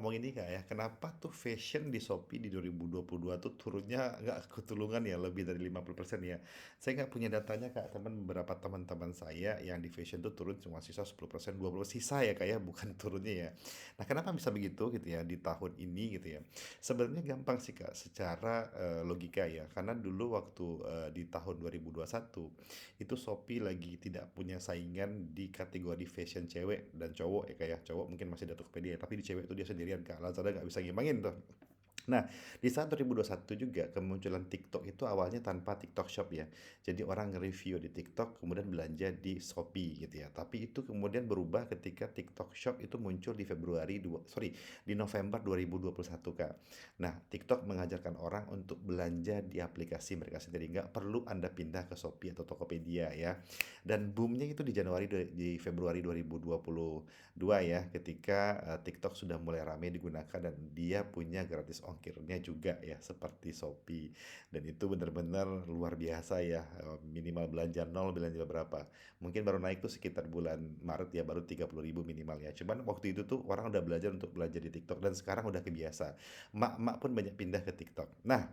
ngomong ini Kak ya, kenapa tuh fashion di Shopee di 2022 tuh turunnya nggak ketulungan ya, lebih dari 50% ya. Saya nggak punya datanya Kak, beberapa teman-teman saya yang di fashion tuh turun cuma sisa 10%, 20 sisa ya Kak ya, bukan turunnya ya. Nah, kenapa bisa begitu gitu ya di tahun ini gitu ya? Sebenarnya gampang sih Kak, secara logika ya. Karena dulu waktu di tahun 2021 itu Shopee lagi tidak punya saingan di kategori fashion cewek dan cowok ya kayak cowok mungkin masih ada Tokopedia tapi di cewek itu dia sendirian Kak, Lazada nggak bisa ngimbangin tuh. Nah, di saat 2021 juga kemunculan TikTok itu awalnya tanpa TikTok Shop ya. Jadi orang nge-review di TikTok kemudian belanja di Shopee gitu ya. Tapi itu kemudian berubah ketika TikTok Shop itu muncul di di November 2021 Kak. Nah, TikTok mengajarkan orang untuk belanja di aplikasi mereka sendiri. Nggak perlu Anda pindah ke Shopee atau Tokopedia ya. Dan boomnya itu di Februari 2022 ya ketika TikTok sudah mulai ramai digunakan dan dia punya gratis ongkirnya juga ya seperti Shopee. Dan itu benar-benar luar biasa ya, minimal belanja nol belanja berapa. Mungkin baru naik tuh sekitar bulan Maret ya, baru 30.000 minimal ya. Cuman waktu itu tuh orang udah belajar untuk belajar di TikTok dan sekarang udah kebiasa. Mak-mak pun banyak pindah ke TikTok. Nah,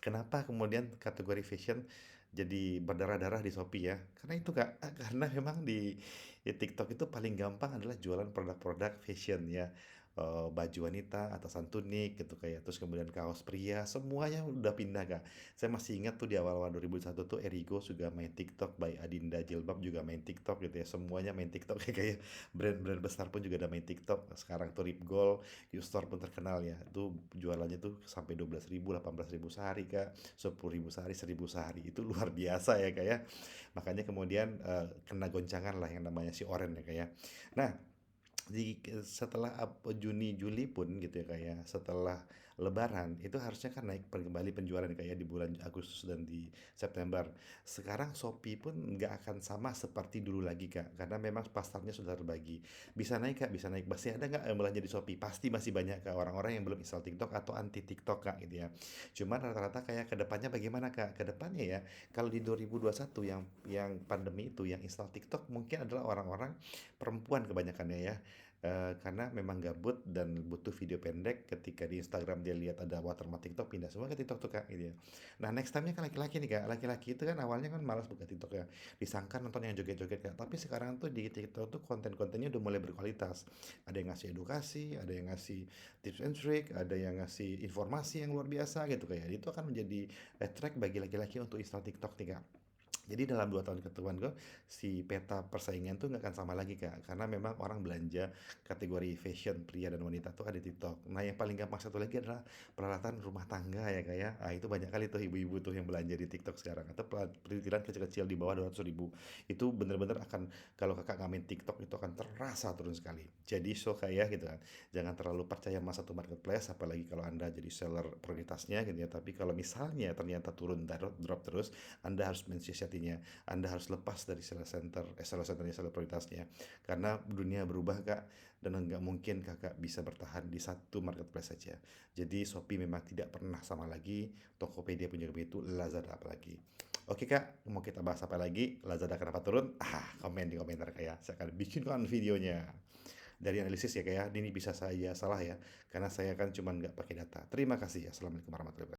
kenapa kemudian kategori fashion jadi berdarah-darah di Shopee ya? Karena itu Kak, karena memang di TikTok itu paling gampang adalah jualan produk-produk fashion ya. Baju wanita, atasan tunik gitu kayak terus kemudian kaos pria, semuanya udah pindah Kak. Saya masih ingat tuh di awal-awal 2001 tuh Erigo juga main TikTok, by Adinda Jilbab juga main TikTok gitu ya. Semuanya main TikTok kayak brand-brand besar pun juga udah main TikTok. Sekarang tuh Rip Gold, Q-Store pun terkenal ya. Itu jualannya tuh sampai 12.000, 18.000 sehari Kak, 10.000 sehari, 1.000 sehari. Itu luar biasa ya Kak ya. Makanya kemudian kena goncangan lah yang namanya si Oren ya Kak ya. Nah, setelah Juni Juli pun gitu ya kayak setelah Lebaran itu harusnya kan naik kembali penjualan kayak di bulan Agustus dan di September. Sekarang Shopee pun nggak akan sama seperti dulu lagi Kak, karena memang pasarnya sudah terbagi. Bisa naik Kak, bisa naik. Masih ada nggak yang belanja di Shopee? Pasti masih banyak Kak orang-orang yang belum install TikTok atau anti TikTok Kak gitu ya. Cuman rata-rata kayak kedepannya bagaimana Kak? Kedepannya ya kalau di 2021 yang pandemi itu yang install TikTok mungkin adalah orang-orang perempuan kebanyakannya ya. Karena memang gabut dan butuh video pendek ketika di Instagram dia lihat ada watermark TikTok pindah semua ke TikTok tuh Kak gitu ya. Nah next time-nya kan laki-laki nih Kak, laki-laki itu kan awalnya kan malas buka TikTok ya, disangka nonton yang joget-joget Kak, tapi sekarang tuh di TikTok tuh konten-kontennya udah mulai berkualitas, ada yang ngasih edukasi, ada yang ngasih tips and trick, ada yang ngasih informasi yang luar biasa gitu kayak, itu akan menjadi track bagi laki-laki untuk install TikTok nih Kak. Jadi dalam 2 tahun ke depan tuh, si peta persaingan tuh nggak akan sama lagi Kak, karena memang orang belanja kategori fashion pria dan wanita tuh ada di TikTok. Nah yang paling gampang satu lagi adalah peralatan rumah tangga ya Kak ya. Ah itu banyak kali tuh ibu-ibu tuh yang belanja di TikTok sekarang, atau perintilan kecil-kecil di bawah 200.000. Itu bener-bener akan, kalau Kakak nggak main TikTok itu akan terasa turun sekali. Jadi so Kak ya gitu kan, jangan terlalu percaya sama satu marketplace, apalagi kalau Anda jadi seller prioritasnya gitu ya. Tapi kalau misalnya ternyata turun drop terus, Anda harus mensiasatinya. Anda harus lepas dari sales centernya, seller prioritasnya. Karena dunia berubah Kak, dan nggak mungkin Kakak bisa bertahan di satu marketplace saja. Jadi Shopee memang tidak pernah sama lagi, Tokopedia pun juga begitu, Lazada apalagi. Oke Kak, mau kita bahas apa lagi? Lazada kenapa turun? Komen di komentar Kak ya. Saya akan bikinkan videonya. Dari analisis ya Kak ya, ini bisa saya salah ya, karena saya kan cuma nggak pakai data. Terima kasih ya. Assalamualaikum warahmatullahi wabarakatuh.